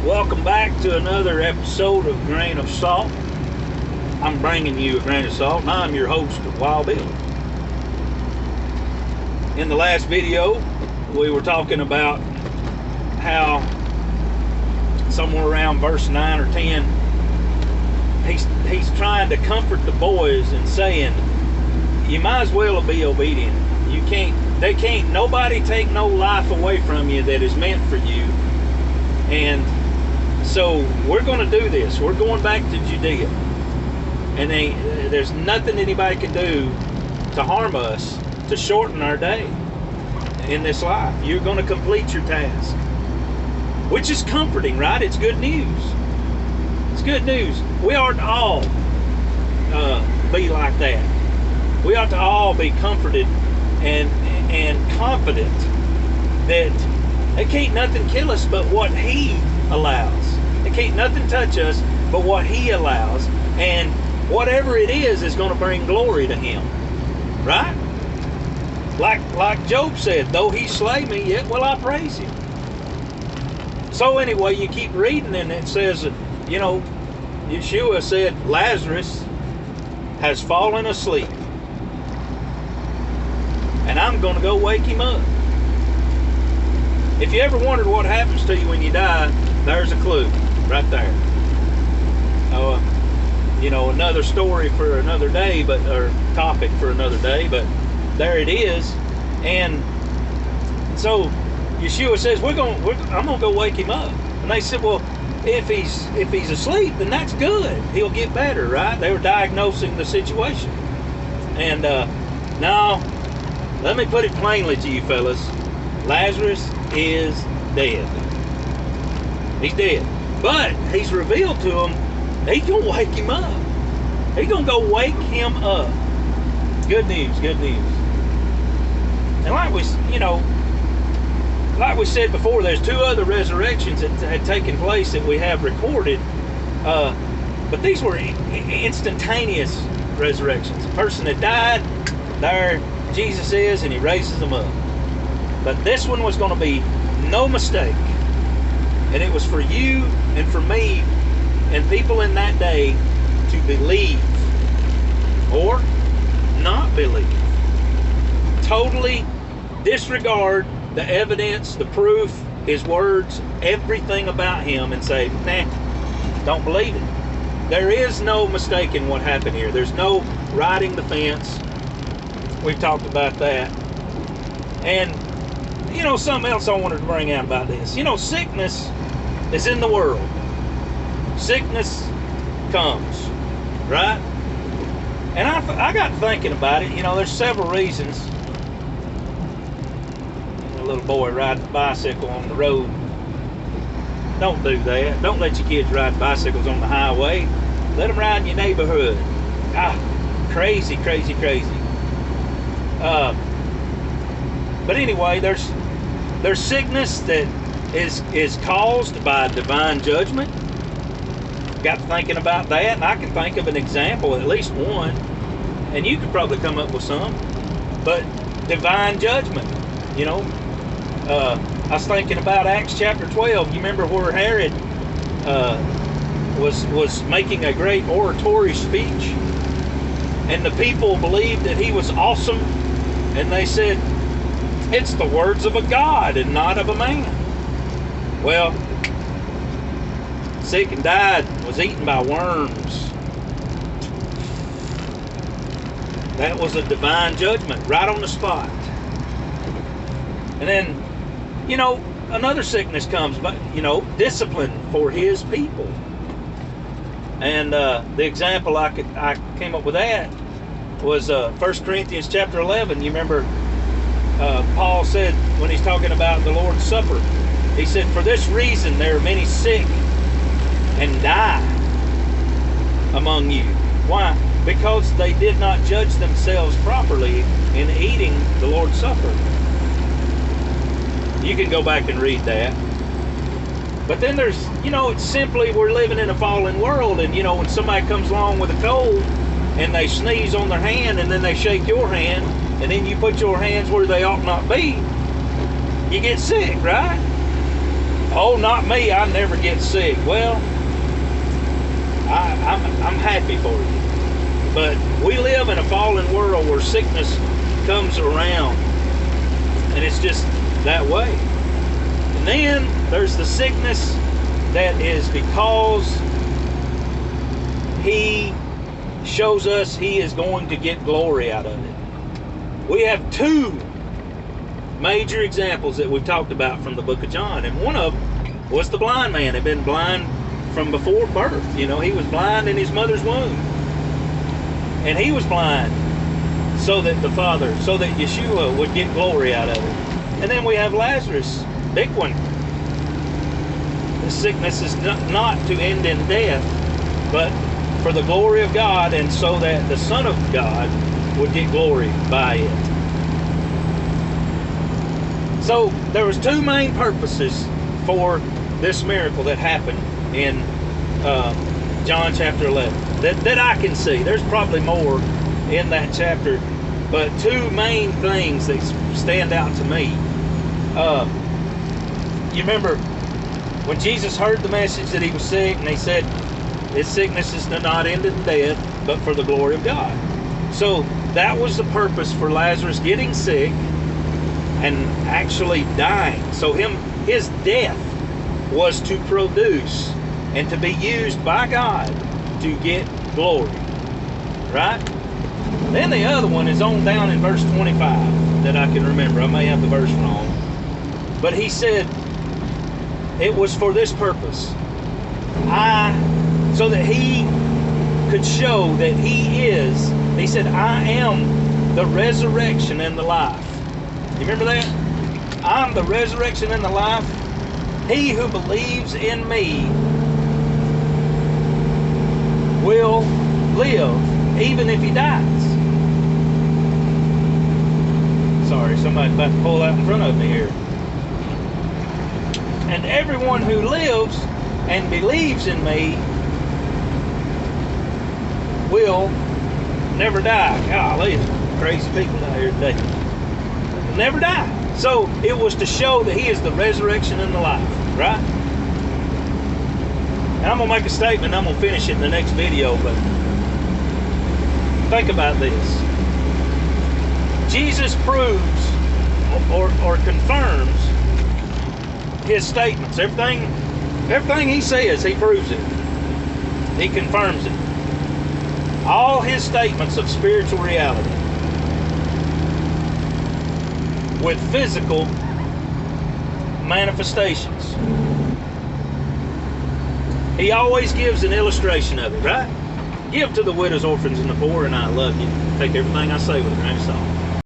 Welcome back to another episode of Grain of Salt. I'm bringing you a grain of salt, and I'm your host, Wild Bill. In the last video, we were talking about how somewhere around verse 9 or 10, he's trying to comfort the boys and saying, you might as well be obedient. Nobody take no life away from you that is meant for you. And so we're going to do this. We're going back to Judea. And there's nothing anybody can do to harm us, to shorten our day in this life. You're going to complete your task. Which is comforting, right? It's good news. It's good news. We ought to all be like that. We ought to all be comforted and confident that it can't nothing kill us but what He allows. It can't nothing touch us but what He allows. And whatever it is going to bring glory to Him. Right? Like Job said, though He slay me, yet will I praise Him. So anyway, you keep reading and it says, Yeshua said, Lazarus has fallen asleep. And I'm going to go wake him up. If you ever wondered what happens to you when you die, there's a clue right there. Another story for another day, or topic for another day, but there it is. And so Yeshua says, I'm going to go wake him up. And they said, well, if he's asleep, then that's good. He'll get better, right? They were diagnosing the situation. And no, let me put it plainly to you fellas. Lazarus is dead. He's dead. But He's revealed to him, He's going to wake him up. He's going to go wake him up. Good news, good news. And like we said before, there's two other resurrections that had taken place that we have recorded. But these were instantaneous resurrections. The person that died, there Jesus is, and He raises them up. But this one was going to be no mistake. And it was for you and for me and people in that day to believe or not believe. Totally disregard the evidence, the proof, His words, everything about Him, and say, nah, don't believe it. There is no mistaking what happened here. There's no riding the fence. We've talked about that. And something else I wanted to bring out about this. Sickness is in the world. Sickness comes, right? And I got thinking about it. There's several reasons. A little boy riding a bicycle on the road. Don't do that. Don't let your kids ride bicycles on the highway. Let them ride in your neighborhood. Crazy, crazy, crazy. But anyway, there's sickness that is caused by divine judgment. Got thinking about that, and I can think of an example, at least one, and you could probably come up with some. But divine judgment, I was thinking about Acts chapter 12. You remember where Herod was making a great oratory speech, and the people believed that he was awesome, and they said, it's the words of a God and not of a man. Well, sick and died, was eaten by worms. That was a divine judgment right on the spot. And then, another sickness comes, but, discipline for His people. And the example I came up with that was 1 Corinthians chapter 11. You remember Paul said when he's talking about the Lord's Supper, he said, for this reason there are many sick and die among you. Why? Because they did not judge themselves properly in eating the Lord's Supper. You can go back and read that. But then there's, it's simply we're living in a fallen world, and when somebody comes along with a cold and they sneeze on their hand and then they shake your hand and then you put your hands where they ought not be, you get sick, right? Oh, not me, I never get sick. Well, I'm happy for you. But we live in a fallen world where sickness comes around, and it's just that way. And then there's the sickness that is because he shows us he is going to get glory out of it. We have two major examples that we've talked about from the book of John, and one of them was the blind man. Had been blind from before birth. You know, he was blind in his mother's womb, and he was blind so that Yeshua would get glory out of it. And then we have Lazarus, big one. The sickness is not to end in death, but for the glory of God, and so that the Son of God would get glory by it. So there was two main purposes for this miracle that happened in John chapter 11 that I can see. There's probably more in that chapter, but two main things that stand out to me. You remember when Jesus heard the message that he was sick, and he said his sickness is not end in death, but for the glory of God. So that was the purpose for Lazarus getting sick and actually dying. So his death was to produce and to be used by God to get glory. Right? Then the other one is on down in verse 25 that I can remember. I may have the verse wrong. But he said it was for this purpose. So that he could show that he said, I am the resurrection and the life. You remember that? I'm the resurrection and the life. He who believes in me will live even if he dies. Sorry, somebody's about to pull out in front of me here. And everyone who lives and believes in me will never die. Golly, crazy people out here today. Never die. So it was to show that he is the resurrection and the life, right? And I'm going to make a statement. I'm going to finish it in the next video, but think about this. Jesus proves or confirms his statements. Everything he says, he proves it. He confirms it. All his statements of spiritual reality with physical manifestations. He always gives an illustration of it, right? Give to the widows, orphans, and the poor, and I love you. Take everything I say with a grain of salt.